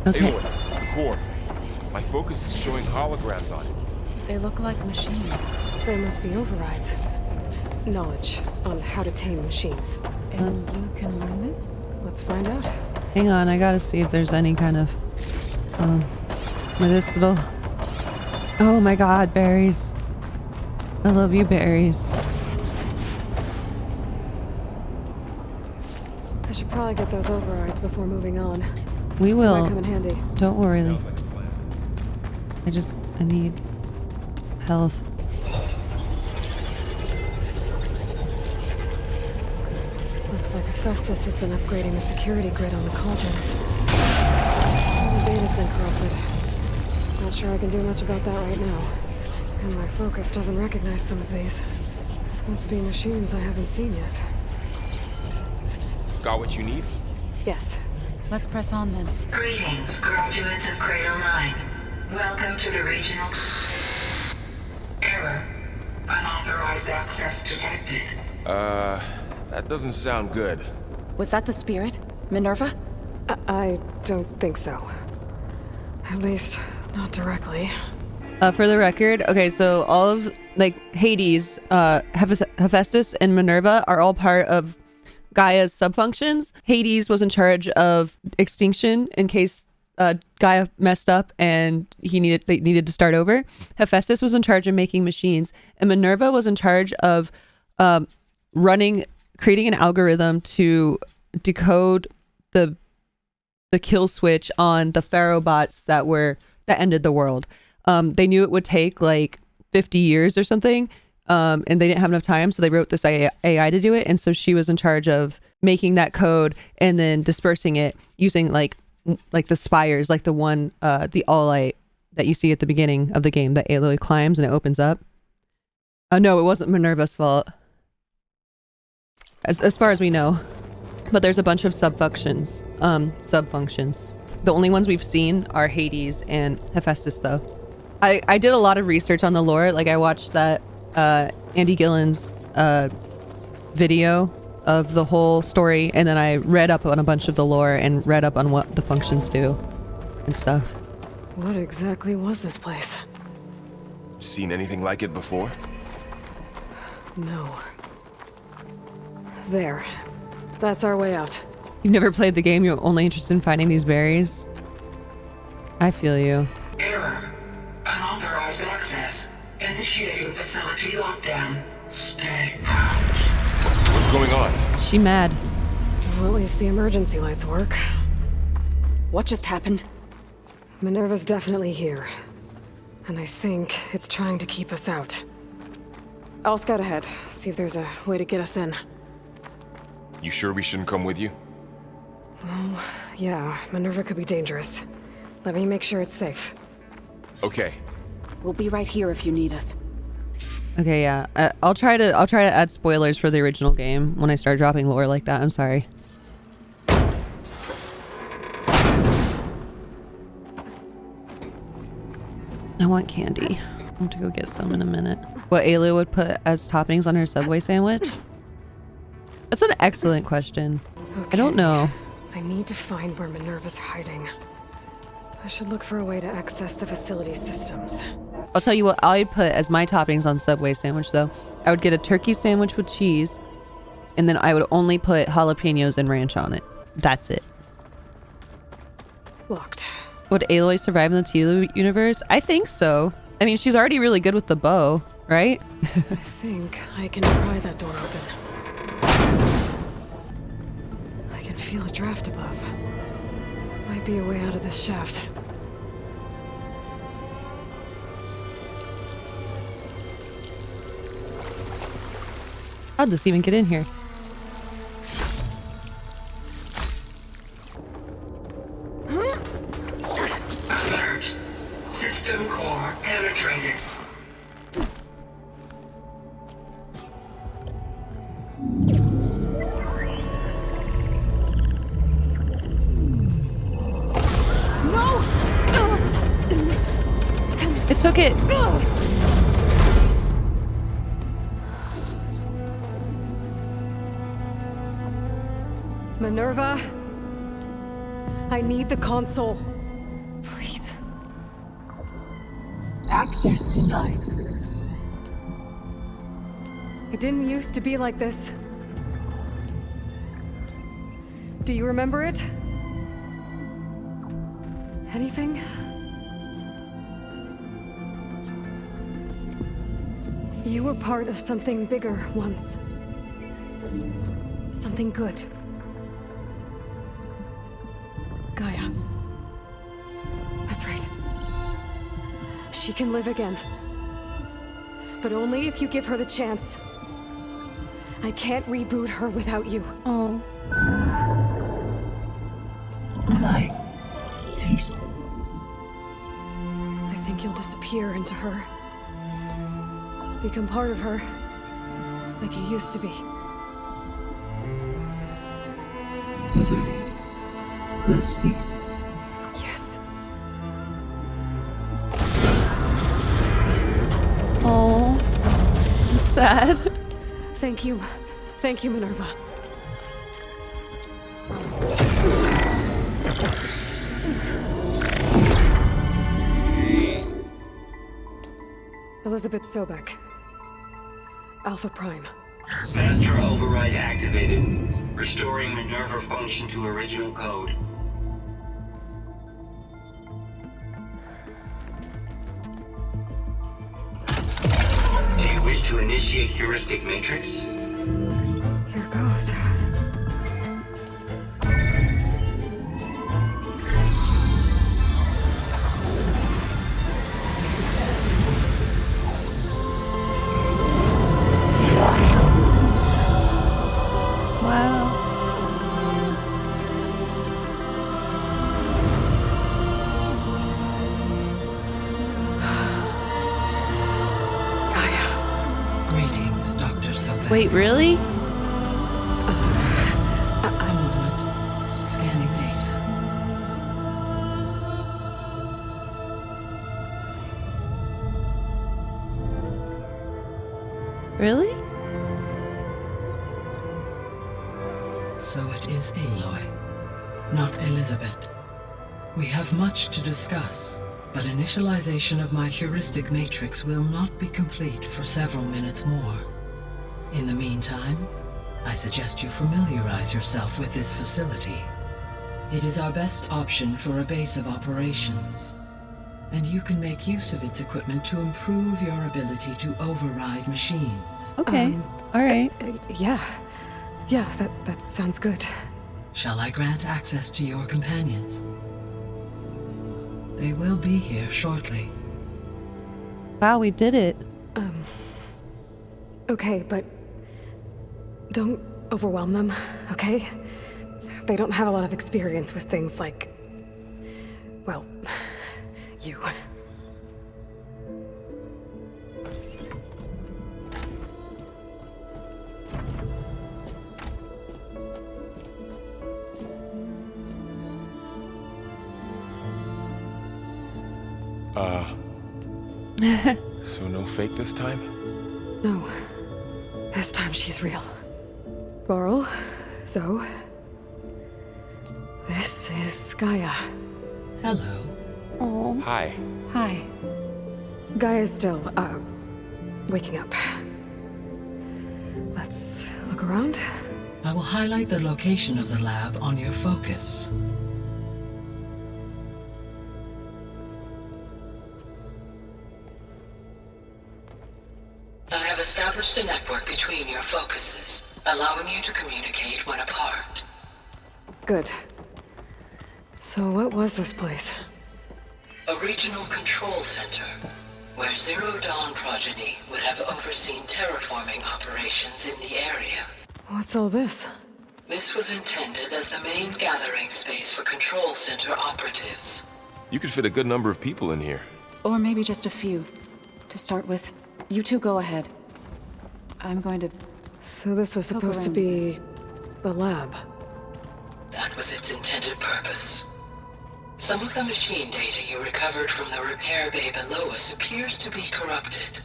Okay. Aloy, the core. My focus is showing holograms on it. They look like machines. They must be overrides. Knowledge on how to tame machines. And you can learn this? Let's find out. Hang on, I gotta see if there's any kind of medicinal. Oh my god, berries. I love you, berries. I should probably get those overrides before moving on. We Might will. come in handy. Don't worry. I need health. Looks like Hephaestus has been upgrading the security grid on the cauldrons. The data's been corrupted. Not sure I can do much about that right now. And my focus doesn't recognize some of these. Must be machines I haven't seen yet. Got what you need? Yes. Let's press on then. Greetings, graduates of Cradle 9. Welcome to the regional... Error. Unauthorized access detected. That doesn't sound good. Was that the spirit? Minerva? I don't think so. At least, not directly. For the record, okay, so all of, like, Hades, Hephaestus, and Minerva are all part of Gaia's subfunctions. Hades was in charge of Extinction in case Gaia messed up and they needed to start over. Hephaestus was in charge of making machines, and Minerva was in charge of creating an algorithm to decode the kill switch on the pharaoh bots that ended the world. They knew it would take like 50 years or something, and they didn't have enough time, so they wrote this AI to do it. And so she was in charge of making that code and then dispersing it using like the spires, like the one, the all light that you see at the beginning of the game that Aloy climbs and it opens up. No, it wasn't Minerva's fault, as far as we know. But there's a bunch of subfunctions. The only ones we've seen are Hades and Hephaestus, though. I did a lot of research on the lore. Like, I watched that Andy Gillen's video of the whole story, and then I read up on a bunch of the lore and read up on what the functions do and stuff. What exactly was this place? Seen anything like it before? No. There. That's our way out. You've never played the game, you're only interested in finding these berries? I feel you. Error. Unauthorized access. Initiating facility lockdown. Stay out. What's going on? She mad. Well, at least the emergency lights work. What just happened? Minerva's definitely here. And I think it's trying to keep us out. I'll scout ahead, see if there's a way to get us in. You sure we shouldn't come with you? Well, yeah, Minerva could be dangerous. Let me make sure it's safe. Okay. We'll be right here if you need us. Okay, yeah. I'll try to add spoilers for the original game when I start dropping lore like that. I'm sorry. I want candy. I want to go get some in a minute. What Aloy would put as toppings on her Subway sandwich? That's an excellent question. Okay. I don't know. I need to find where Minerva's hiding. I should look for a way to access the facility systems. I'll tell you what I'd put as my toppings on Subway sandwich, though. I would get a turkey sandwich with cheese, and then I would only put jalapenos and ranch on it. That's it. Locked. Would Aloy survive in the Tulu universe? I think so. I mean, she's already really good with the bow, right? I think I can pry that door open. I can feel a draft above. Might be a way out of this shaft. How'd this even get in here? Alert. System core penetrated. It took it. Minerva? I need the console. Access denied. It didn't used to be like this. Do you remember it? Anything? You were part of something bigger once. Something good. Gaia. That's right. She can live again. But only if you give her the chance. I can't reboot her without you. Oh. Light. Cease. I think you'll disappear into her. Become part of her. Like you used to be. Misery. Will cease. Yes. Oh. It's sad. Thank you. Thank you, Minerva. Elizabeth Sobek. Alpha Prime. Master override activated. Restoring Minerva function to original code. Do you wish to initiate heuristic matrix? Here goes. Wow. Gaia. Greetings, Dr. Sobek. Wait, really? A moment. Scanning data. Really? So it is Aloy, not Elizabeth. We have much to discuss, but initialization of my heuristic matrix will not be complete for several minutes more. In the meantime, I suggest you familiarize yourself with this facility. It is our best option for a base of operations, and you can make use of its equipment to improve your ability to override machines. Okay. All right. Yeah. Yeah, that sounds good. Shall I grant access to your companions? They will be here shortly. Wow, we did it. Okay, but don't overwhelm them, okay? They don't have a lot of experience with things like, well, you. So no fake this time? No. This time she's real. Laurel, Zoe. This is Gaia. Hello. Oh. Hi. Hi. Gaia's still, waking up. Let's look around. I will highlight the location of the lab on your focus. I have established a network between your focuses, allowing you to communicate when apart. Good. So what was this place? A regional control center, where Zero Dawn progeny would have overseen terraforming operations in the area. What's all this? This was intended as the main gathering space for control center operatives. You could fit a good number of people in here. Or maybe just a few. To start with, you two go ahead. I'm going to... So this was supposed to be the lab. That was its intended purpose. Some of the machine data you recovered from the repair bay below us appears to be corrupted.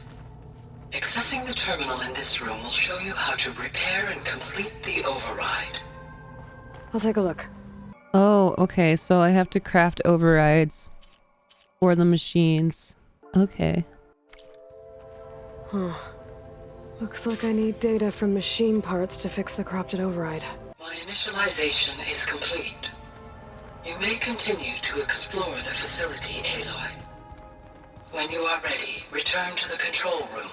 Accessing the terminal in this room will show you how to repair and complete the override. I'll take a look. Oh, okay. So I have to craft overrides for the machines. Okay. Huh. Looks like I need data from machine parts to fix the corrupted override. My initialization is complete. You may continue to explore the facility, Aloy. When you are ready, return to the control room.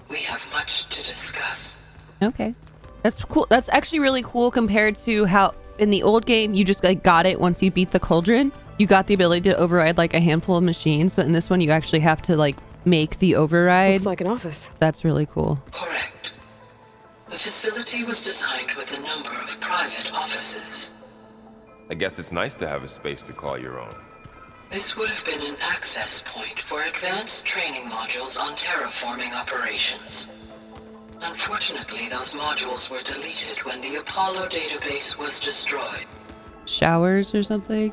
We have much to discuss. Okay. That's cool. That's actually really cool compared to how in the old game you just like got it once you beat the cauldron. You got the ability to override like a handful of machines, but in this one you actually have to like make the override. Looks like an office. That's really cool. Correct. The facility was designed with a number of private offices. I guess it's nice to have a space to call your own. This would have been an access point for advanced training modules on terraforming operations. Unfortunately, those modules were deleted when the Apollo database was destroyed. Showers or something?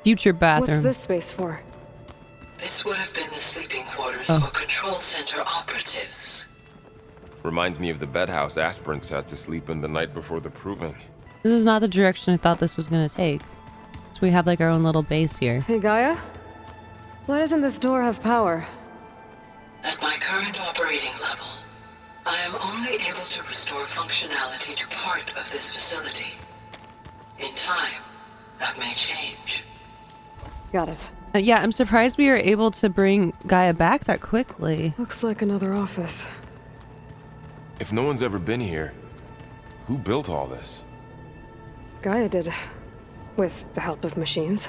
Future bathroom. What's this space for? This would have been the sleeping quarters Oh. for control center operatives. Reminds me of the bedhouse aspirants had to sleep in the night before the proving. This is not the direction I thought this was gonna take. So we have like our own little base here. Hey, Gaia? Why doesn't this door have power? At my current operating level, I am only able to restore functionality to part of this facility. In time, that may change. Got it. Yeah, I'm surprised we were able to bring Gaia back that quickly. Looks like another office. If no one's ever been here, who built all this? Gaia did. With the help of machines.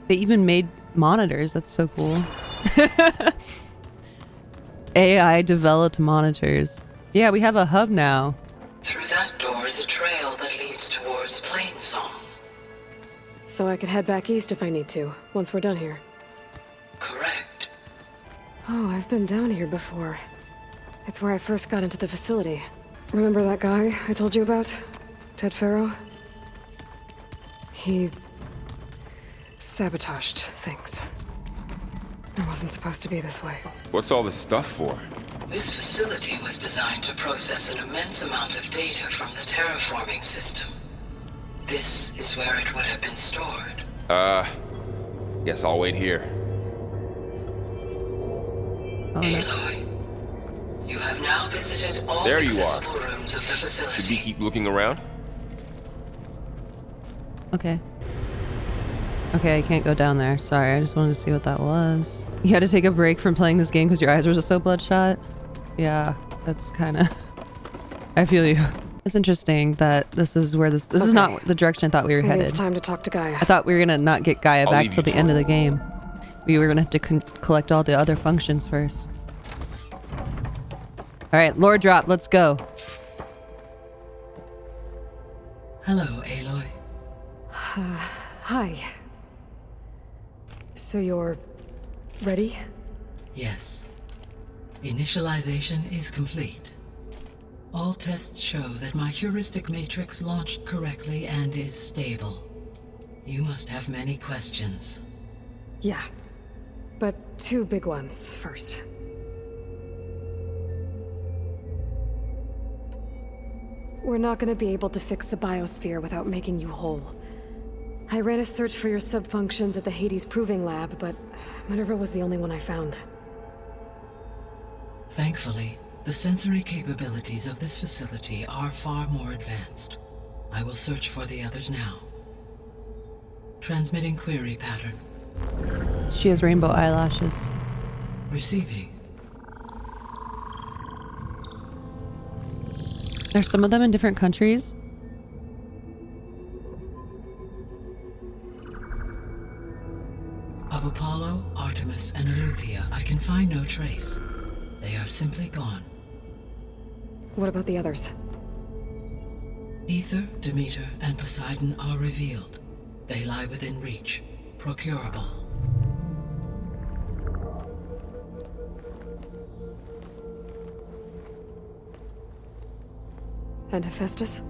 They even made monitors. That's so cool. AI developed monitors. Yeah, we have a hub now. Through that door is a trail that leads towards Plainsong. So I could head back east if I need to, once we're done here. Correct. Oh, I've been down here before. It's where I first got into the facility. Remember that guy I told you about? Ted Farrow? He sabotaged things. It wasn't supposed to be this way. What's all this stuff for? This facility was designed to process an immense amount of data from the terraforming system. This is where it would have been stored. Guess I'll wait here. Oh, no. Aloy, you have now visited all There you accessible rooms of the facility. Should we keep looking around? Okay. Okay, I can't go down there. Sorry, I just wanted to see what that was. You had to take a break from playing this game because your eyes were so bloodshot? Yeah, that's kind of... I feel you. It's interesting that this is where this is not the direction I thought we were Maybe headed. it's time to talk to Gaia. I thought we were gonna not get Gaia I'll back leave till you the end of the game. We were gonna have to collect all the other functions first. Alright, lore drop, let's go. Hello, Aloy. Hi. So you're... ready? Yes. Initialization is complete. All tests show that my heuristic matrix launched correctly and is stable. You must have many questions. Yeah. But two big ones first. We're not gonna be able to fix the Biosphere without making you whole. I ran a search for your subfunctions at the Hades Proving Lab, but Minerva was the only one I found. Thankfully, the sensory capabilities of this facility are far more advanced. I will search for the others now. Transmitting query pattern. She has rainbow eyelashes. Receiving. There's some of them in different countries. Of Apollo, Artemis, and Eleuthia, I can find no trace. They are simply gone. What about the others? Ether, Demeter, and Poseidon are revealed. They lie within reach. Procurable. And Hephaestus?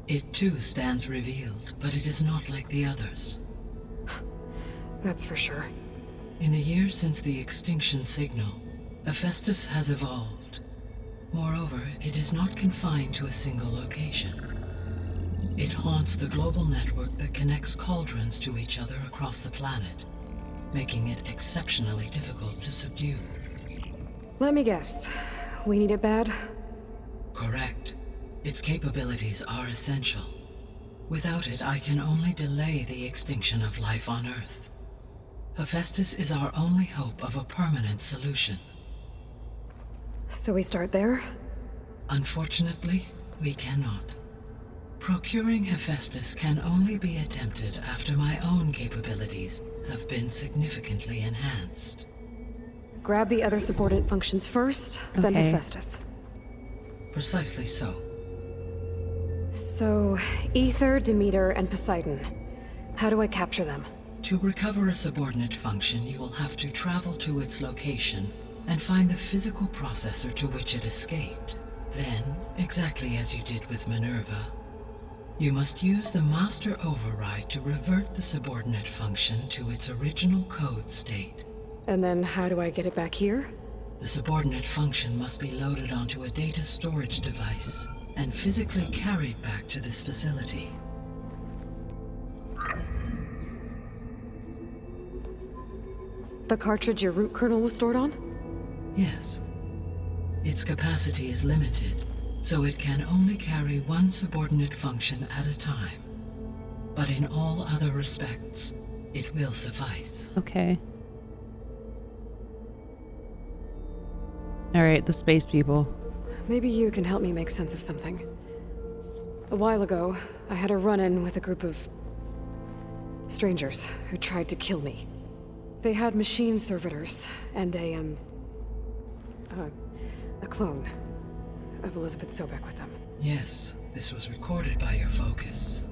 It too stands revealed, but it is not like the others. That's for sure. In the years since the Extinction signal, Hephaestus has evolved. Moreover, it is not confined to a single location. It haunts the global network that connects cauldrons to each other across the planet, making it exceptionally difficult to subdue. Let me guess. We need it bad? Correct. Its capabilities are essential. Without it, I can only delay the extinction of life on Earth. Hephaestus is our only hope of a permanent solution. So we start there? Unfortunately, we cannot. Procuring Hephaestus can only be attempted after my own capabilities have been significantly enhanced. Grab the other subordinate functions first, then Okay. Hephaestus. Precisely so. So, Ether, Demeter, and Poseidon. How do I capture them? To recover a subordinate function, you will have to travel to its location and find the physical processor to which it escaped. Then, exactly as you did with Minerva, you must use the master override to revert the subordinate function to its original code state. And then how do I get it back here? The subordinate function must be loaded onto a data storage device and physically carried back to this facility. The cartridge your root kernel was stored on? Yes. Its capacity is limited, so it can only carry one subordinate function at a time. But in all other respects, it will suffice. Okay. Alright, the space people. Maybe you can help me make sense of something. A while ago, I had a run-in with a group of strangers who tried to kill me. They had machine servitors and a clone of Elizabeth Sobek with them. Yes, this was recorded by your focus.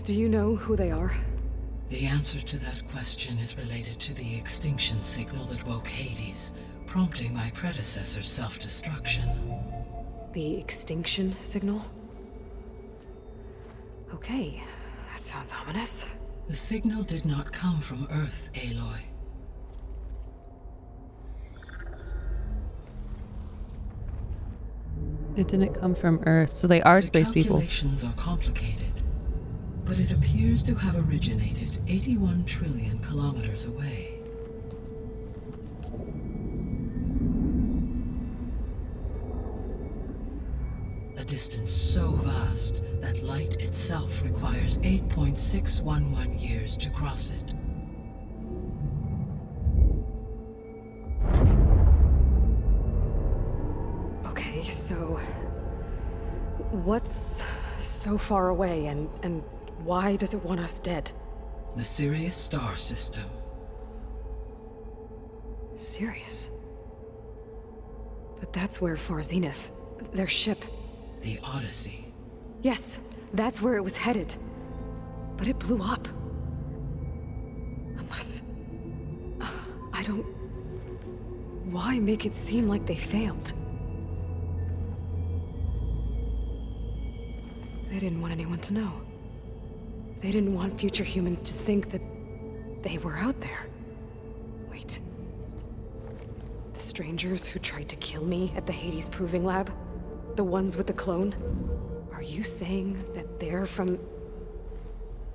Do you know who they are? The answer to that question is related to the extinction signal that woke Hades, prompting my predecessor's self-destruction. The extinction signal? Okay, that sounds ominous. The signal did not come from Earth, Aloy. It didn't come from Earth, so they are space people. The calculations are complicated, but it appears to have originated 81 trillion kilometers away. A distance so vast that light itself requires 8.611 years to cross it. Okay, so what's so far away and why does it want us dead? The Sirius star system. Sirius? But that's where Far Zenith, their ship. The Odyssey. Yes, that's where it was headed. But it blew up. Unless... I don't... Why make it seem like they failed? They didn't want anyone to know. They didn't want future humans to think that they were out there. Wait. The strangers who tried to kill me at the Hades Proving Lab? The ones with the clone? Are you saying that they're from...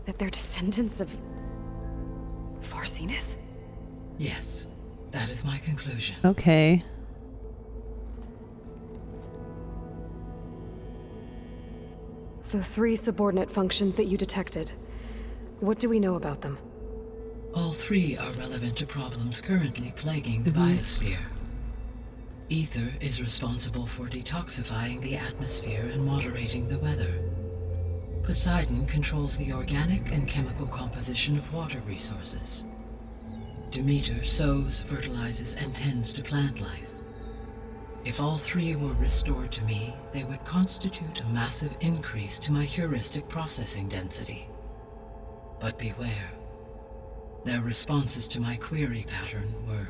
that they're descendants of... Far Zenith? Yes, that is my conclusion. Okay. The 3 subordinate functions that you detected. What do we know about them? All 3 are relevant to problems currently plaguing the Biosphere. Ether is responsible for detoxifying the atmosphere and moderating the weather. Poseidon controls the organic and chemical composition of water resources. Demeter sows, fertilizes, and tends to plant life. If all 3 were restored to me, they would constitute a massive increase to my heuristic processing density. But beware. Their responses to my query pattern were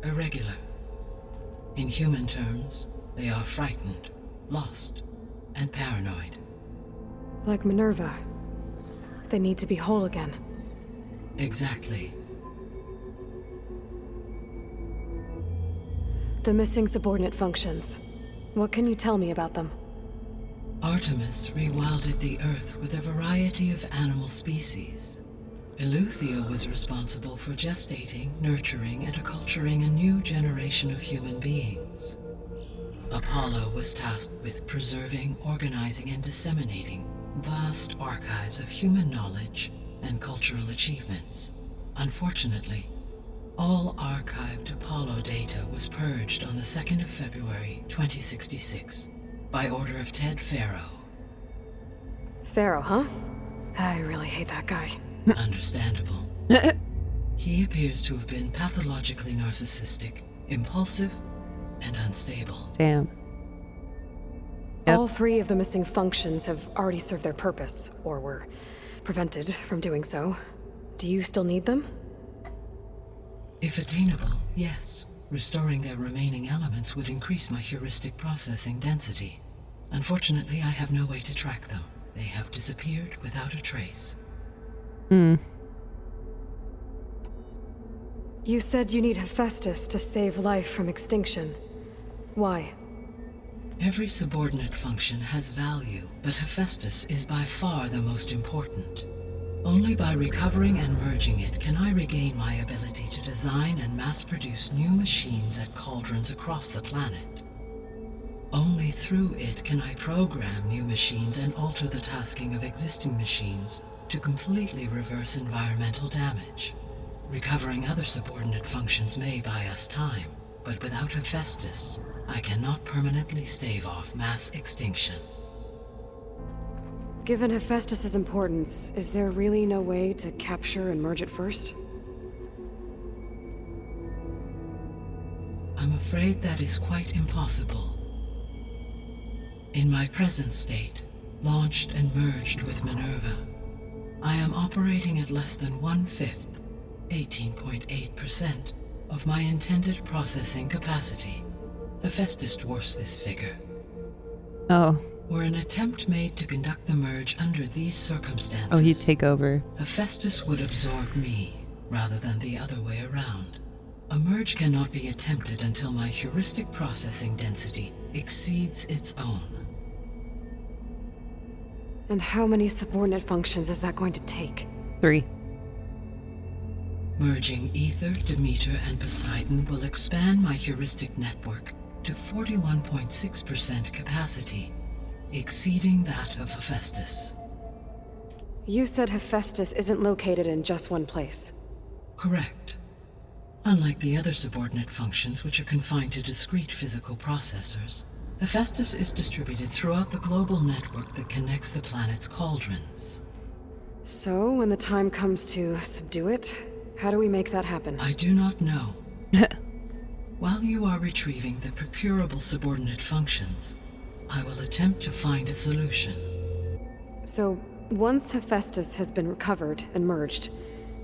irregular. In human terms, they are frightened, lost, and paranoid. Like Minerva. They need to be whole again. Exactly. The missing subordinate functions. What can you tell me about them? Artemis rewilded the Earth with a variety of animal species. Eleuthia was responsible for gestating, nurturing, and acculturating a new generation of human beings. Apollo was tasked with preserving, organizing, and disseminating vast archives of human knowledge and cultural achievements. Unfortunately, all archived Apollo data was purged on the 2nd of February, 2066, by order of Ted Faro. Pharaoh, huh? I really hate that guy. Understandable. He appears to have been pathologically narcissistic, impulsive, and unstable. Damn. Yep. All 3 of the missing functions have already served their purpose, or were prevented from doing so. Do you still need them? If attainable, yes. Restoring their remaining elements would increase my heuristic processing density. Unfortunately, I have no way to track them. They have disappeared without a trace. You said you need Hephaestus to save life from extinction. Why? Every subordinate function has value, but Hephaestus is by far the most important. Only by recovering and merging it can I regain my ability to design and mass-produce new machines at cauldrons across the planet. Only through it can I program new machines and alter the tasking of existing machines to completely reverse environmental damage. Recovering other subordinate functions may buy us time, but without Hephaestus, I cannot permanently stave off mass extinction. Given Hephaestus's importance, is there really no way to capture and merge it first? I'm afraid that is quite impossible. In my present state, launched and merged with Minerva, I am operating at less than 1/5, 18.8%, of my intended processing capacity. Hephaestus dwarfs this figure. Oh. Were an attempt made to conduct the merge under these circumstances, Oh, he'd take over. Hephaestus would absorb me, rather than the other way around. A merge cannot be attempted until my heuristic processing density exceeds its own. And how many subordinate functions is that going to take? 3. Merging Ether, Demeter, and Poseidon will expand my heuristic network to 41.6% capacity, exceeding that of Hephaestus. You said Hephaestus isn't located in just one place. Correct. Unlike the other subordinate functions, which are confined to discrete physical processors, Hephaestus is distributed throughout the global network that connects the planet's cauldrons. So, when the time comes to subdue it, how do we make that happen? I do not know. While you are retrieving the procurable subordinate functions, I will attempt to find a solution. So, once Hephaestus has been recovered and merged,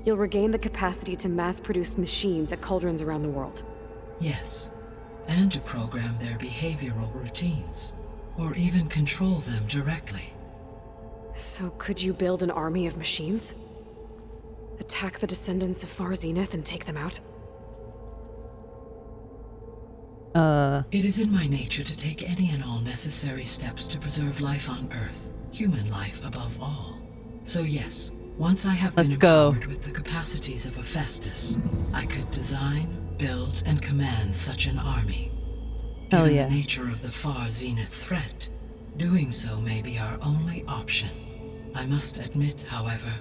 you'll regain the capacity to mass-produce machines at cauldrons around the world. Yes, and to program their behavioral routines, or even control them directly. So could you build an army of machines? Attack the descendants of Far Zenith and take them out? It is in my nature to take any and all necessary steps to preserve life on Earth, human life above all. So yes, once I have been empowered with the capacities of Hephaestus, I could design, build, and command such an army. Given the nature of the Far Zenith threat, doing so may be our only option. I must admit, however,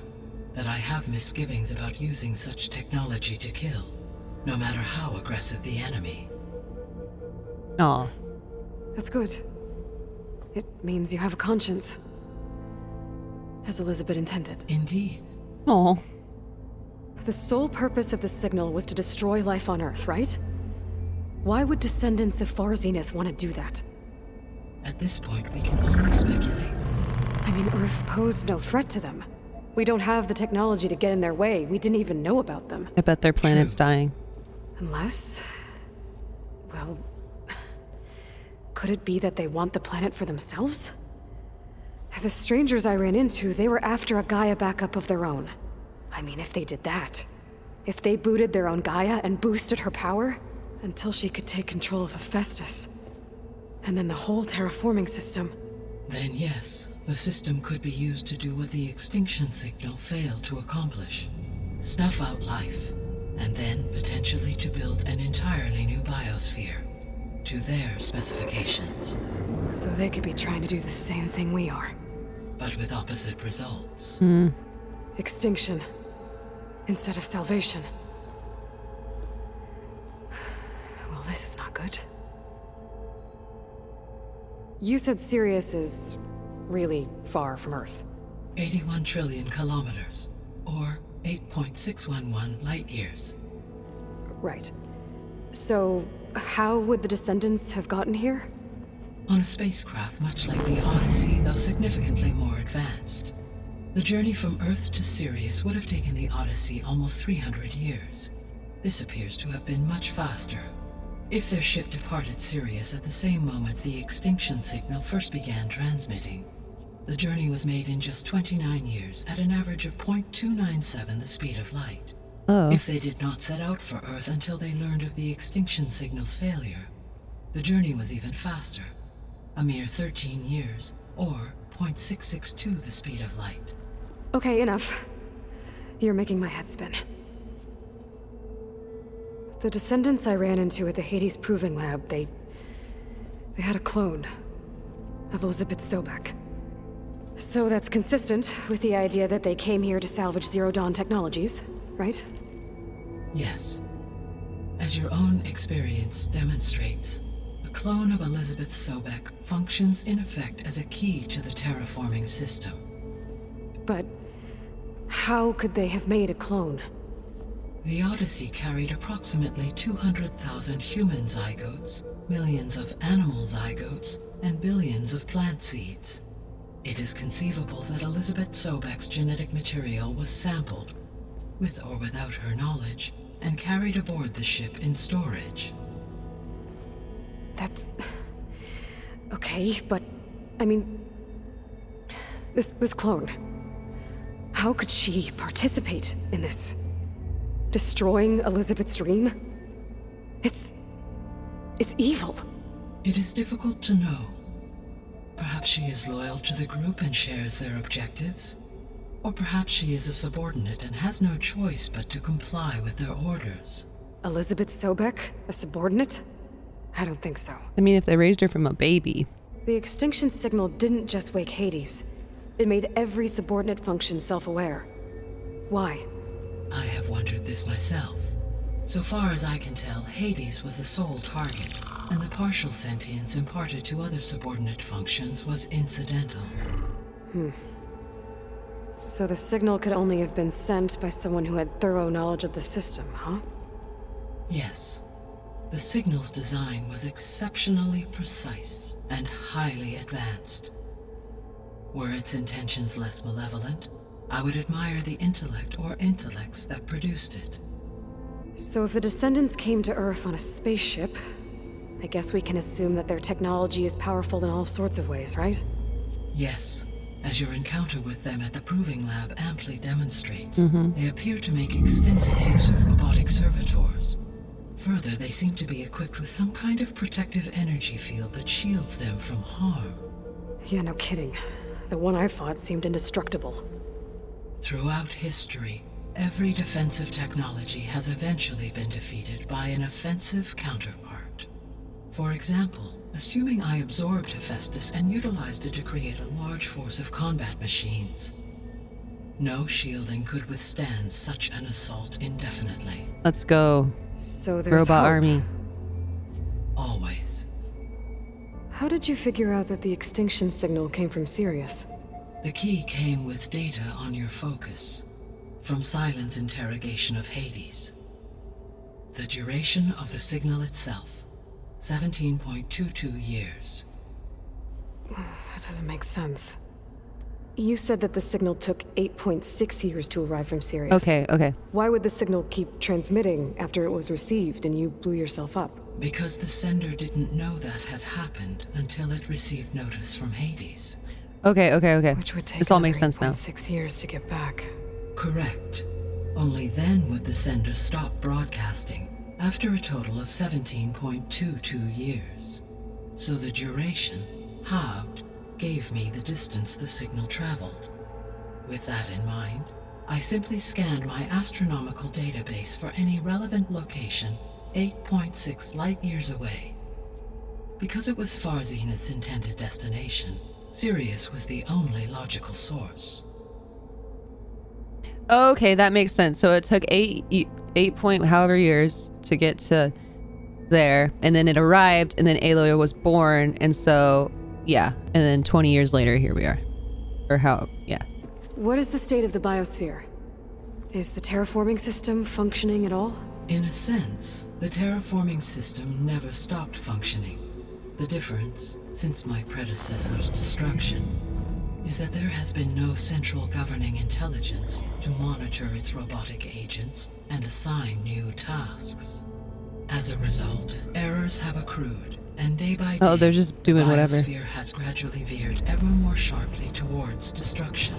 that I have misgivings about using such technology to kill, no matter how aggressive the enemy. Aw. That's good. It means you have a conscience. As Elizabeth intended. Indeed. Aw. The sole purpose of the signal was to destroy life on Earth, right? Why would descendants of Far Zenith want to do that? At this point, we can only speculate. I mean, Earth posed no threat to them. We don't have the technology to get in their way. We didn't even know about them. I bet their planet's dying. Unless... well... could it be that they want the planet for themselves? The strangers I ran into, they were after a Gaia backup of their own. I mean, if they did that... if they booted their own Gaia and boosted her power... Until she could take control of Hephaestus. And then the whole terraforming system. Then yes, the system could be used to do what the extinction signal failed to accomplish. Snuff out life, and then potentially to build an entirely new biosphere. To their specifications. So they could be trying to do the same thing we are. But with opposite results. Extinction. Instead of salvation. Well, this is not good. You said Sirius is really far from Earth. 81 trillion kilometers, or 8.611 light years. Right. So, how would the descendants have gotten here? On a spacecraft much like the Odyssey, though significantly more advanced. The journey from Earth to Sirius would have taken the Odyssey almost 300 years. This appears to have been much faster. If their ship departed Sirius at the same moment the extinction signal first began transmitting, the journey was made in just 29 years at an average of 0.297 the speed of light. Oh. If they did not set out for Earth until they learned of the extinction signal's failure, the journey was even faster, a mere 13 years, or 0.662 the speed of light. Okay, enough. You're making my head spin. The descendants I ran into at the Hades Proving Lab, they had a clone of Elizabeth Sobek. So that's consistent with the idea that they came here to salvage Zero Dawn technologies, right? Yes. As your own experience demonstrates, a clone of Elizabeth Sobek functions in effect as a key to the terraforming system. But how could they have made a clone? The Odyssey carried approximately 200,000 human zygotes, millions of animal zygotes, and billions of plant seeds. It is conceivable that Elizabeth Sobek's genetic material was sampled, with or without her knowledge, and carried aboard the ship in storage. That's... okay, but... I mean... This clone... How could she participate in this? Destroying Elizabeth's dream? It's evil. It is difficult to know. Perhaps she is loyal to the group and shares their objectives. Or perhaps she is a subordinate and has no choice but to comply with their orders. Elizabeth Sobek? A subordinate? I don't think so. I mean, if they raised her from a baby. The extinction signal didn't just wake Hades. It made every subordinate function self-aware. Why? I have wondered this myself. So far as I can tell, Hades was the sole target, and the partial sentience imparted to other subordinate functions was incidental. So the signal could only have been sent by someone who had thorough knowledge of the system, huh? Yes. The signal's design was exceptionally precise and highly advanced. Were its intentions less malevolent, I would admire the intellect or intellects that produced it. So if the descendants came to Earth on a spaceship, I guess we can assume that their technology is powerful in all sorts of ways, right? Yes. As your encounter with them at the Proving Lab amply demonstrates, they appear to make extensive use of robotic servitors. Further, they seem to be equipped with some kind of protective energy field that shields them from harm. Yeah, no kidding. The one I fought seemed indestructible. Throughout history, every defensive technology has eventually been defeated by an offensive counterpart. For example, assuming I absorbed Hephaestus and utilized it to create a large force of combat machines. No shielding could withstand such an assault indefinitely. Let's go. So there's Robot hope. army. Always. How did you figure out that the extinction signal came from Sirius? The key came with data on your focus, from Silent's interrogation of Hades. The duration of the signal itself, 17.22 years. That doesn't make sense. You said that the signal took 8.6 years to arrive from Sirius. Okay. Why would the signal keep transmitting after it was received and you blew yourself up? Because the sender didn't know that had happened until it received notice from Hades. Okay. Which would take This all makes sense now. 6 years to get back. Correct. Only then would the sender stop broadcasting, after a total of 17.22 years. So the duration, halved, gave me the distance the signal traveled. With that in mind, I simply scanned my astronomical database for any relevant location 8.6 light-years away. Because it was far Zenith's intended destination, Sirius was the only logical source. Okay, that makes sense. So it took 8 point however years to get to there, and then it arrived, and then Aloy was born, and so yeah, and then 20 years later, here we are. Or how? Yeah. What is the state of the biosphere? Is the terraforming system functioning at all? In a sense, the terraforming system never stopped functioning. The difference, since my predecessor's destruction, is that there has been no central governing intelligence to monitor its robotic agents and assign new tasks. As a result, errors have accrued, and day by day, they're just doing the whatever. Biosphere has gradually veered ever more sharply towards destruction.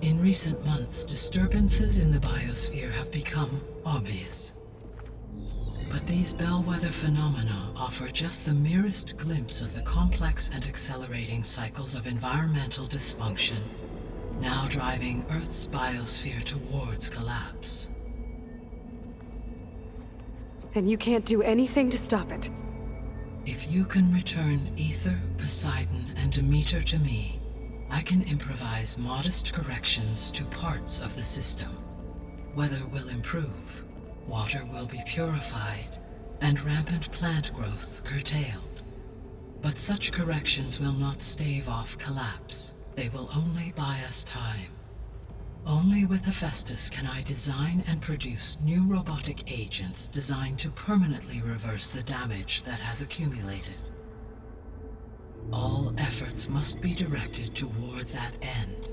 In recent months, disturbances in the biosphere have become obvious. But these bellwether phenomena offer just the merest glimpse of the complex and accelerating cycles of environmental dysfunction, now driving Earth's biosphere towards collapse. And you can't do anything to stop it? If you can return Ether, Poseidon, and Demeter to me, I can improvise modest corrections to parts of the system. Weather will improve, water will be purified, and rampant plant growth curtailed. But such corrections will not stave off collapse. They will only buy us time. Only with Hephaestus can I design and produce new robotic agents designed to permanently reverse the damage that has accumulated. All efforts must be directed toward that end.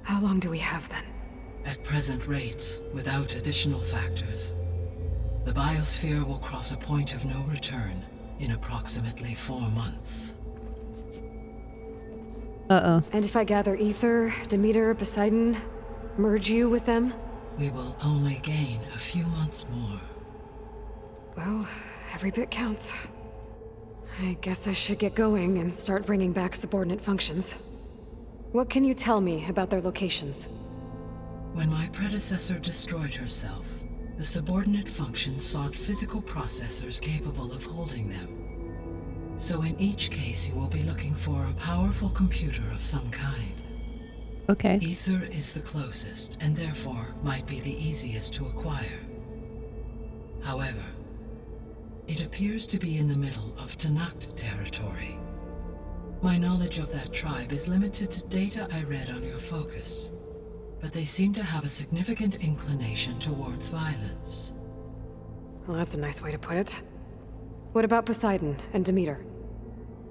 How long do we have then? At present rates, without additional factors, the biosphere will cross a point of no return in approximately 4 months. Uh-oh. And if I gather Ether, Demeter, Poseidon, merge you with them? We will only gain a few months more. Well, every bit counts. I guess I should get going and start bringing back subordinate functions. What can you tell me about their locations? When my predecessor destroyed herself, the subordinate functions sought physical processors capable of holding them. So in each case, you will be looking for a powerful computer of some kind. Okay. Ether is the closest, and therefore might be the easiest to acquire. However, it appears to be in the middle of Tenakth territory. My knowledge of that tribe is limited to data I read on your focus, but they seem to have a significant inclination towards violence. Well, that's a nice way to put it. What about Poseidon and Demeter?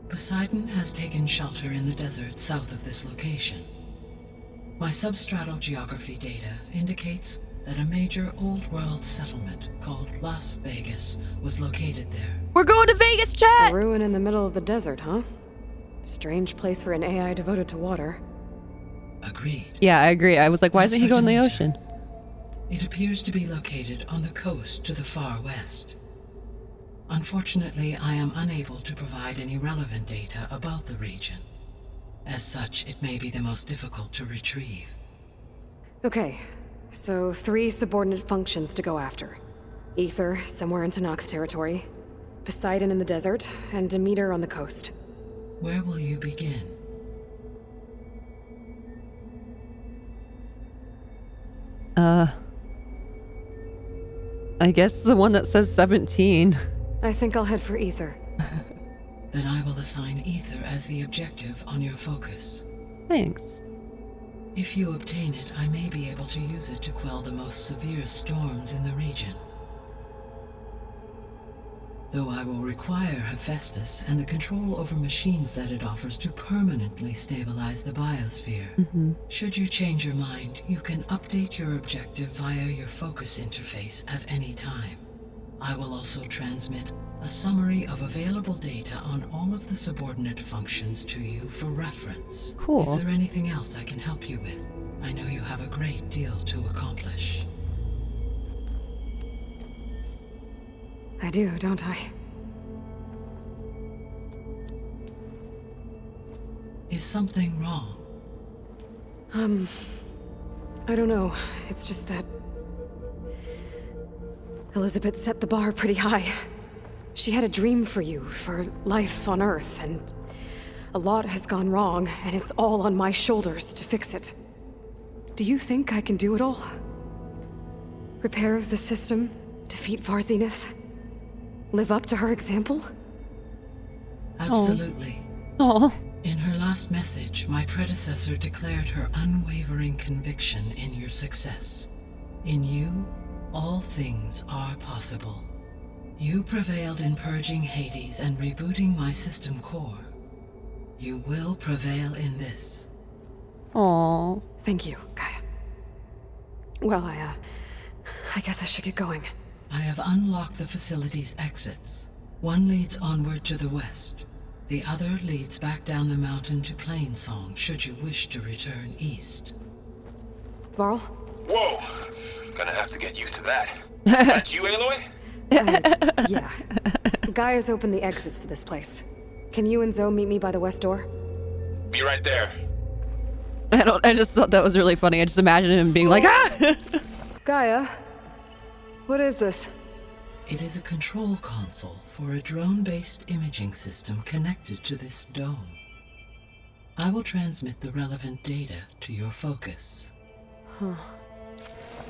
Poseidon has taken shelter in the desert south of this location. My substratal geography data indicates that a major old-world settlement called Las Vegas was located there. We're going to Vegas, chat! A ruin in the middle of the desert, huh? Strange place for an AI devoted to water. Agreed. Yeah, I agree. I was like, why As isn't he for going in the Demeter, ocean? It appears to be located on the coast to the far west. Unfortunately, I am unable to provide any relevant data about the region. As such, it may be the most difficult to retrieve. Okay, so 3 subordinate functions to go after. Ether, somewhere in Tenakth territory. Poseidon in the desert, and Demeter on the coast. Where will you begin? I guess the one that says 17. I think I'll head for Ether. Then I will assign Ether as the objective on your focus. Thanks. If you obtain it, I may be able to use it to quell the most severe storms in the region. Though I will require Hephaestus and the control over machines that it offers to permanently stabilize the biosphere. Should you change your mind, you can update your objective via your focus interface at any time. I will also transmit a summary of available data on all of the subordinate functions to you for reference. Cool. Is there anything else I can help you with? I know you have a great deal to accomplish. I do, don't I? Is something wrong? I don't know. It's just that Elizabeth set the bar pretty high. She had a dream for you, for life on Earth, and a lot has gone wrong, and it's all on my shoulders to fix it. Do you think I can do it all? Repair the system, defeat Zenith, live up to her example? Absolutely. Oh. In her last message, my predecessor declared her unwavering conviction in your success. In you, all things are possible. You prevailed in purging Hades and rebooting my system core. You will prevail in this. Oh. Thank you, Gaia. Well, I guess I should get going. I have unlocked the facility's exits. One leads onward to the west. The other leads back down the mountain to Plainsong, should you wish to return east. Varl? Whoa! Gonna have to get used to that. That's you, Aloy? Yeah. Gaia's opened the exits to this place. Can you and Zoe meet me by the west door? Be right there. I just thought that was really funny. I just imagined him being like, ah! Gaia? What is this? It is a control console for a drone-based imaging system connected to this dome. I will transmit the relevant data to your focus. Huh.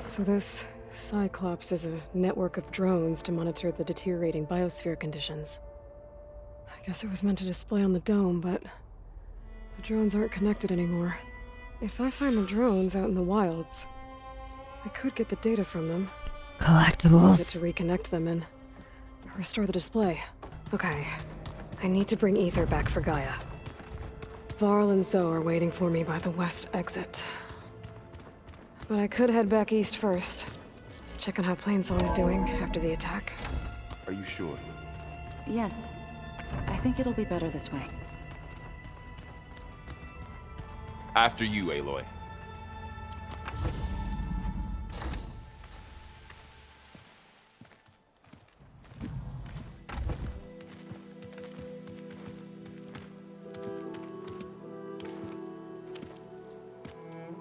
So this Cyclops is a network of drones to monitor the deteriorating biosphere conditions. I guess it was meant to display on the dome, but the drones aren't connected anymore. If I find the drones out in the wilds, I could get the data from them. Collectibles. Use it to reconnect them and restore the display. Okay, I need to bring Ether back for Gaia. Varl and Zoe are waiting for me by the west exit. But I could head back east first. Check on how Plainsong's doing after the attack. Are you sure? Yes. I think it'll be better this way. After you, Aloy.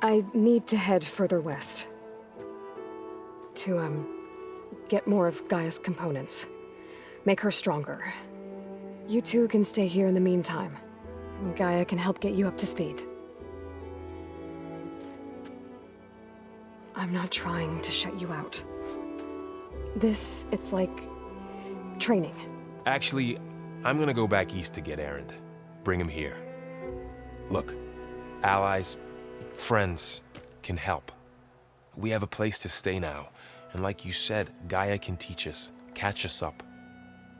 I need to head further west. To, get more of Gaia's components. Make her stronger. You two can stay here in the meantime. And Gaia can help get you up to speed. I'm not trying to shut you out. It's like training. Actually, I'm gonna go back east to get Erend. Bring him here. Look, allies, friends can help. We have a place to stay now, and like you said, Gaia can teach us, catch us up.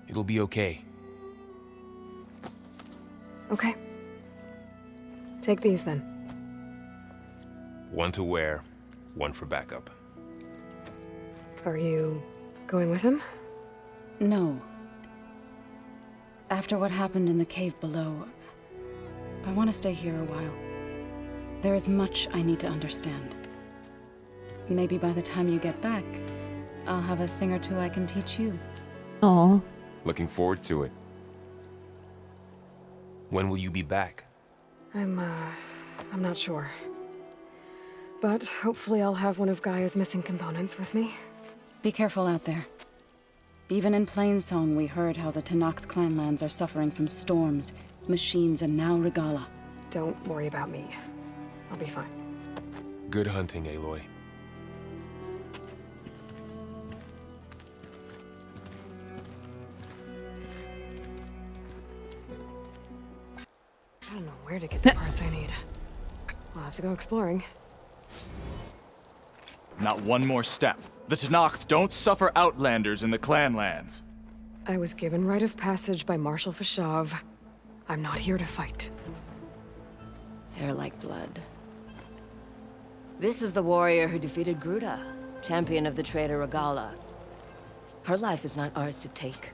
It'll be okay. Okay. Take these then. One to wear, one for backup. Are you going with him? No. After what happened in the cave below, I want to stay here a while. There is much I need to understand. Maybe by the time you get back, I'll have a thing or two I can teach you. Oh. Looking forward to it. When will you be back? I'm not sure. But hopefully I'll have one of Gaia's missing components with me. Be careful out there. Even in Plainsong, we heard how the Tenakth clanlands are suffering from storms, machines, and now Regala. Don't worry about me. I'll be fine. Good hunting, Aloy. I don't know where to get the parts I need. I'll have to go exploring. Not one more step. The Tenakth don't suffer outlanders in the clanlands. I was given rite of passage by Marshal Fashav. I'm not here to fight. Hair like blood. This is the warrior who defeated Gruda, champion of the traitor Regala. Her life is not ours to take.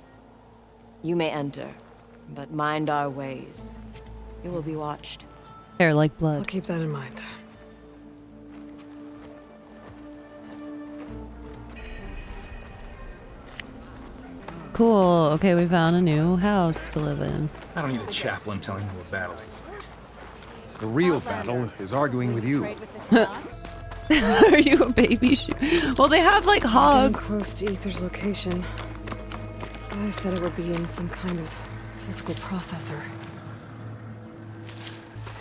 You may enter, but mind our ways. You will be watched. Hair like I'll blood. keep that in mind. Cool. Okay, we found a new house to live in. I don't need a chaplain telling me what battles to fight. The real battle is arguing with you. Are you a baby? Well, they have like Getting hogs. close to Ether's location. I said it would be in some kind of physical processor.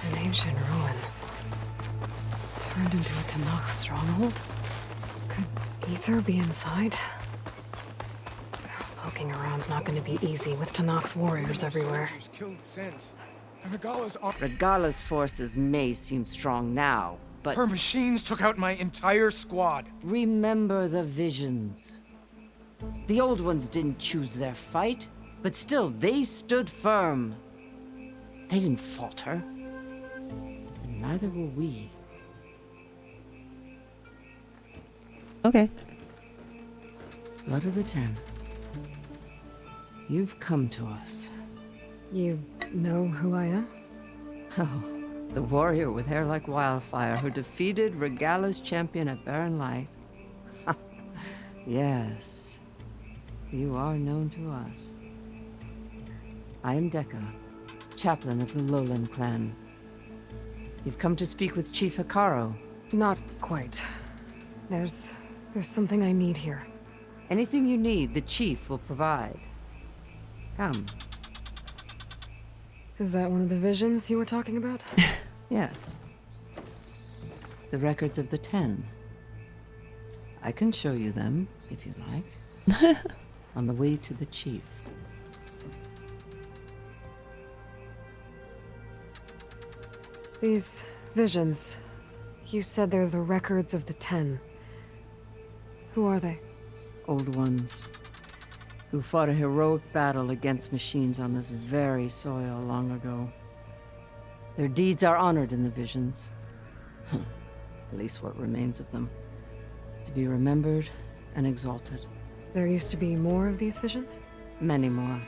An ancient ruin. Turned into a Tenakth stronghold? Could Ether be inside? Poking around's not going to be easy with Tenakth warriors everywhere. Regala's forces may seem strong now, but... Her machines took out my entire squad. Remember the visions. The old ones didn't choose their fight, but still, they stood firm. They didn't falter. And neither will we. Okay. Blood of the Ten. You've come to us. You know who I am? Oh, the warrior with hair like wildfire who defeated Regala's champion at Barren Light. Yes, you are known to us. I am Deka, chaplain of the Lowland clan. You've come to speak with Chief Hikaro. Not quite. There's something I need here. Anything you need, the chief will provide. Come. Is that one of the visions you were talking about? Yes. The records of the 10. I can show you them, if you like. On the way to the chief. These visions, you said they're the records of the 10. Who are they? Old ones. Who fought a heroic battle against machines on this very soil long ago. Their deeds are honored in the visions. At least what remains of them. To be remembered and exalted. There used to be more of these visions? Many more.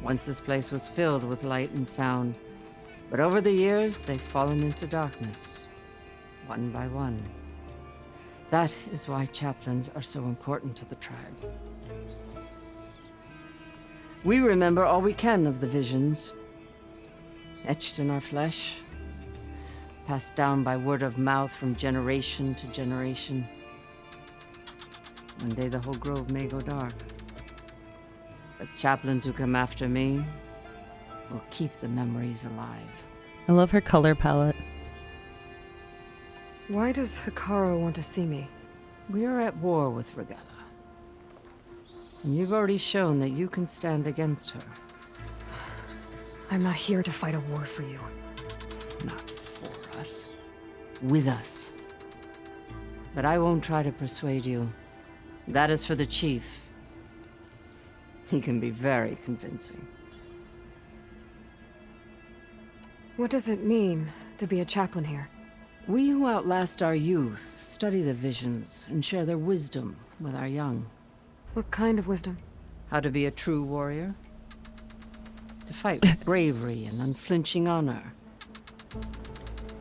Once this place was filled with light and sound. But over the years, they've fallen into darkness. One by one. That is why chaplains are so important to the tribe. We remember all we can of the visions. Etched in our flesh. Passed down by word of mouth from generation to generation. One day the whole grove may go dark. The chaplains who come after me will keep the memories alive. I love her color palette. Why does Hikaro want to see me? We are at war with Regala. And you've already shown that you can stand against her. I'm not here to fight a war for you. Not for us. With us. But I won't try to persuade you. That is for the chief. He can be very convincing. What does it mean to be a chaplain here? We who outlast our youth study the visions and share their wisdom with our young. What kind of wisdom? How to be a true warrior. To fight with bravery and unflinching honor.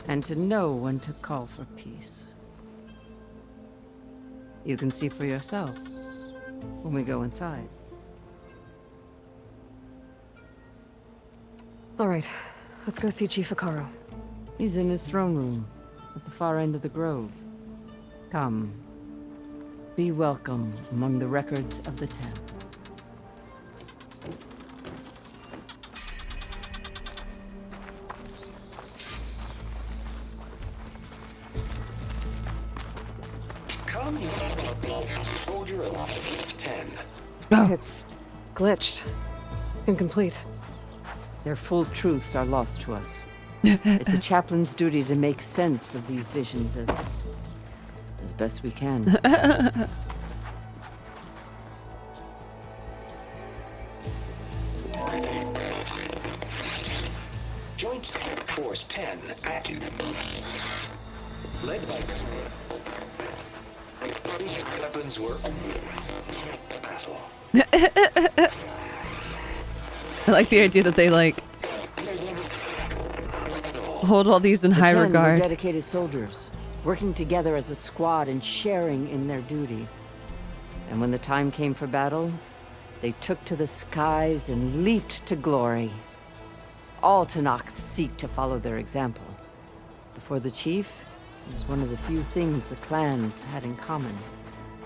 And to know when to call for peace. You can see for yourself when we go inside. All right, let's go see Chief Hikaro. He's in his throne room at the far end of the grove. Come. Be welcome among the records of the 10. Come here, soldier alive, 10. Oh. It's glitched. Incomplete. Their full truths are lost to us. It's a chaplain's duty to make sense of these visions as best we can. Joint Force 10 active. Led by weapons were battle. I like the idea that they like hold all these in high The 10 regard. were dedicated soldiers, working together as a squad and sharing in their duty. And when the time came for battle, They took to the skies and leaped to glory. All Tenakth seek to follow their example. Before the chief, it was one of the few things the clans had in common.